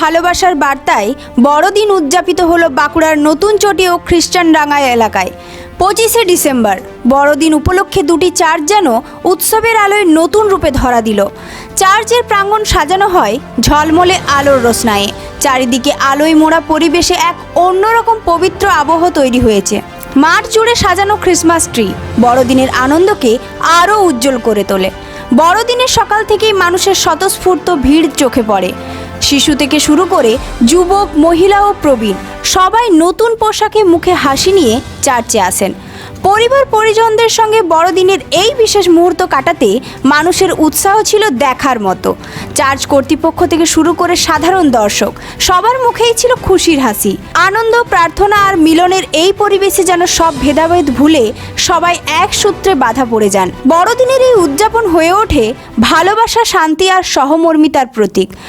ভালোবাসার বার্তায় বড়দিন উদযাপিত হলো বাঁকুড়ার নতুন চটি ও খ্রিস্টানডাঙ্গা এলাকায়। 25শে ডিসেম্বর বড়দিন উপলক্ষে দুটি চার্চ যেন উৎসবের আলোয় নতুন রূপে ধরা দিল। চার্চের প্রাঙ্গণ সাজানো হয় ঝলমলে আলোর রোশনায়ে। চারিদিকে আলোয় মোড়া পরিবেশে এক অন্যরকম পবিত্র আবহ তৈরি হয়েছে। মাঠ জুড়ে সাজানো ক্রিসমাস ট্রি বড়দিনের আনন্দকে আরও উজ্জ্বল করে তোলে। বড়দিনের সকাল থেকেই মানুষের স্বতঃস্ফূর্ত ভিড় চোখে পড়ে। শিশু থেকে শুরু করে যুবক, মহিলা ও প্রবীণ সবাই নতুন পোশাকে মুখে হাসি নিয়ে চার্চে আসেন। পরিবার পরিজনদের সঙ্গে বড়দিনের এই বিশেষ মুহূর্ত কাটাতে মানুষের উৎসাহ ছিল দেখার মতো। চার্চ কর্তৃপক্ষ থেকে শুরু করে সাধারণ দর্শক সবার মুখেই ছিল খুশির হাসি। আনন্দ, প্রার্থনা আর মিলনের এই পরিবেশে যেন সব ভেদাভেদ ভুলে সবাই এক সূত্রে বাঁধা পড়ে যান। বড়দিনের এই উদযাপন হয়ে ওঠে ভালোবাসা, শান্তি আর সহমর্মিতার প্রতীক।